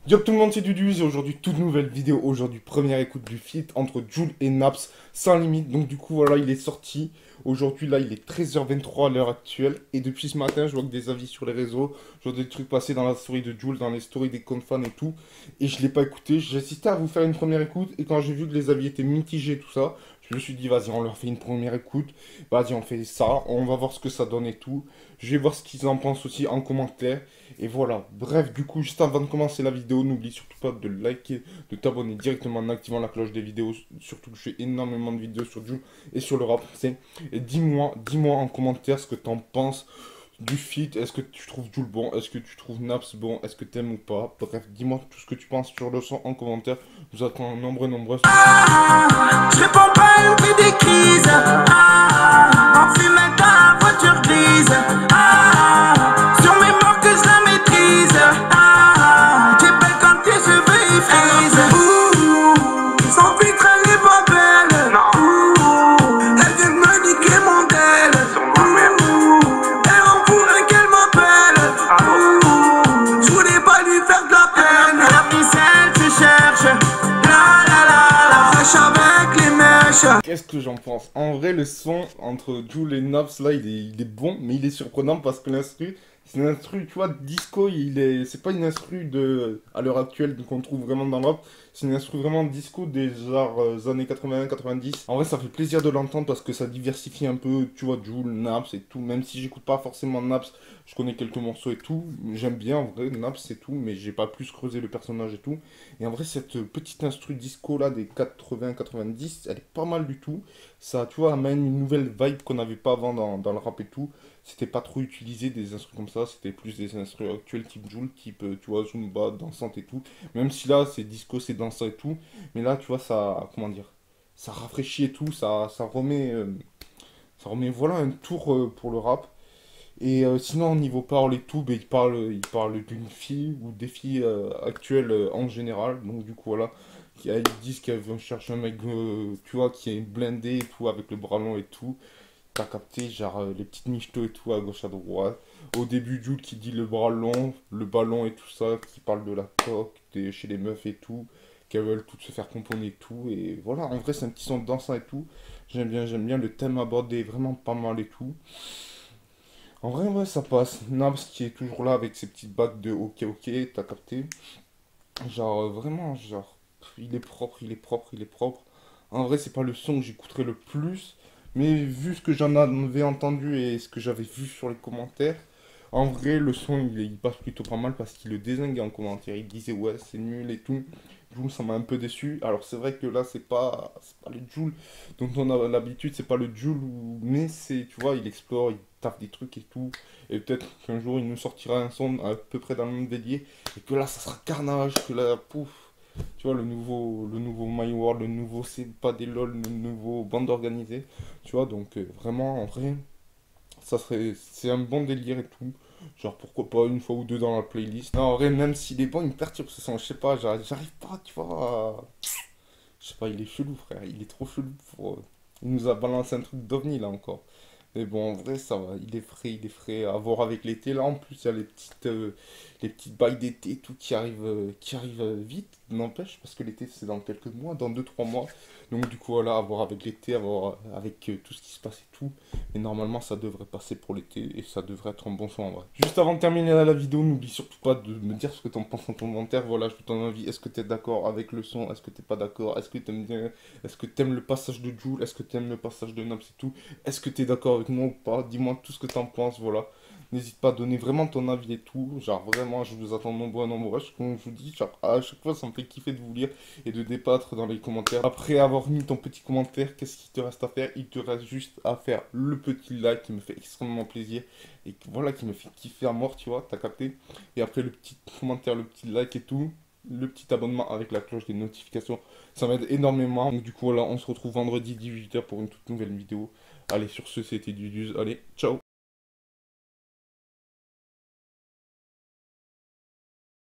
Yo tout le monde, c'est Duduz et aujourd'hui toute nouvelle vidéo. Aujourd'hui première écoute du feat entre Jul et Naps sans limite. Donc du coup voilà, il est sorti. Aujourd'hui là il est 13h23 à l'heure actuelle. Et depuis ce matin je vois que des avis sur les réseaux. Je vois des trucs passer dans la story de Jul, dans les stories des comptes fans et tout. Et je l'ai pas écouté. J'ai insisté à vous faire une première écoute. Et quand j'ai vu que les avis étaient mitigés tout ça, je me suis dit vas-y on leur fait une première écoute. Vas-y on fait ça. On va voir ce que ça donne et tout. Je vais voir ce qu'ils en pensent aussi en commentaire. Et voilà, bref, du coup, juste avant de commencer la vidéo, n'oublie surtout pas de liker, de t'abonner directement en activant la cloche des vidéos, surtout que je fais énormément de vidéos sur Jul et sur le rap français. Et dis-moi en commentaire ce que t'en penses du feat, est-ce que tu trouves Jul bon, est-ce que tu trouves Naps bon, est-ce que t'aimes ou pas. Bref, dis-moi tout ce que tu penses sur le son en commentaire, je vous attends nombreux. Je réponds pas à une vie des crises. En fumette dans la voiture grise. Sur mes morts que je la maîtrise. T'es belle quand tes cheveux ils frisent. Sans filtre elle est pas belle. Elle vient de me niquer mon tel. Elle en pourrait qu'elle m'appelle. Je voulais pas lui faire de la peine. La ficelle tu cherches. La fraîche avec les mèches. Qu'est-ce que j'en pense? En vrai, le son entre Jul et Naps, là, il est bon, mais il est surprenant parce que l'instru, c'est une instru, tu vois, disco, c'est pas une instru à l'heure actuelle qu'on trouve vraiment dans le rap, c'est une instru vraiment disco des années 80-90. En vrai, ça fait plaisir de l'entendre parce que ça diversifie un peu, tu vois, Jul, Naps et tout, même si j'écoute pas forcément Naps, je connais quelques morceaux et tout, j'aime bien en vrai, Naps c'est tout, mais j'ai pas plus creusé le personnage et tout. Et en vrai, cette petite instru disco là des 80-90, elle est pas mal du tout. Ça, tu vois, amène une nouvelle vibe qu'on n'avait pas avant dans le rap et tout. C'était pas trop utilisé des instrus comme ça, c'était plus des instrus actuels type Jul, type, tu vois, Zumba, dansante et tout. Même si là, c'est disco, c'est dansant et tout. Mais là, tu vois, ça, comment dire, ça rafraîchit et tout, ça remet, voilà, un tour pour le rap. Et sinon, au niveau parole et tout, ben, il parle d'une fille ou des filles actuelles en général. Donc, du coup, voilà. Elles disent qu'elles vont chercher un mec, tu vois, qui est blindé et tout, avec le bras long et tout. T'as capté, genre, les petites michtos et tout, à gauche, à droite. Au début, Jules qui dit le bras long, le ballon et tout ça, qui parle de la coque, chez les meufs et tout. Qu'elles veulent toutes se faire pomponner et tout. Et voilà, en vrai, c'est un petit son dansant et tout. J'aime bien. Le thème abordé est vraiment pas mal et tout. En vrai, ouais, ça passe. Nabs qui est toujours là avec ses petites bagues de ok, t'as capté. Genre, vraiment, genre, il est propre. En vrai, c'est pas le son que j'écouterais le plus. Mais vu ce que j'en avais entendu et ce que j'avais vu sur les commentaires, en vrai, le son, il passe plutôt pas mal parce qu'il le désinguait en commentaire. Il disait, ouais, c'est nul et tout. Jul, ça m'a un peu déçu. Alors, c'est vrai que là, c'est pas le Jul dont on a l'habitude, c'est pas le Jul, mais c'est, tu vois, il explore, il taffe des trucs et tout. Et peut-être qu'un jour, il nous sortira un son à peu près dans le même délire. Et que là, ça sera carnage, que là, pouf. Tu vois, le nouveau My World, le nouveau C'est pas des LOL, le nouveau bande organisée. Tu vois, donc vraiment, en vrai, c'est un bon délire et tout. Genre, pourquoi pas une fois ou deux dans la playlist. Non, en vrai, même s'il est bon, il me perturbe ce son. Je sais pas, j'arrive pas, tu vois. Je sais pas, il est chelou, frère. Il est trop chelou Il nous a balancé un truc d'ovni, là, encore. Mais bon, en vrai, ça va. Il est frais. À voir avec l'été, là, en plus, il y a les petites bails d'été et tout qui arrivent vite, n'empêche. Parce que l'été, c'est dans quelques mois, dans 2 3 mois. Donc, du coup, voilà, à voir avec l'été, à voir avec tout ce qui se passe et tout. Mais normalement, ça devrait passer pour l'été et ça devrait être un bon son en vrai. Juste avant de terminer la vidéo, n'oublie surtout pas de me dire ce que t'en penses en commentaire. Voilà, je veux ton avis. Est-ce que t'es d'accord avec le son? Est-ce que t'es pas d'accord? Est-ce que t'aimes bien? Est-ce que t'aimes le passage de Jul? Est-ce que t'aimes le passage de Naps et tout? Est-ce que t'es d'accord avec moi ou pas? Dis-moi tout ce que t'en penses, voilà. N'hésite pas à donner vraiment ton avis et tout. Genre vraiment, je vous attends nombreux. Comme je vous dis, genre à chaque fois, ça me fait kiffer de vous lire et de débattre dans les commentaires. Après avoir mis ton petit commentaire, qu'est-ce qu'il te reste à faire? Il te reste juste à faire le petit like qui me fait extrêmement plaisir et voilà, qui me fait kiffer à mort, tu vois, t'as capté? Et après le petit commentaire, le petit like et tout, le petit abonnement avec la cloche des notifications, ça m'aide énormément. Donc du coup, voilà, on se retrouve vendredi 18h pour une toute nouvelle vidéo. Allez, sur ce, c'était Duduz. Allez, ciao!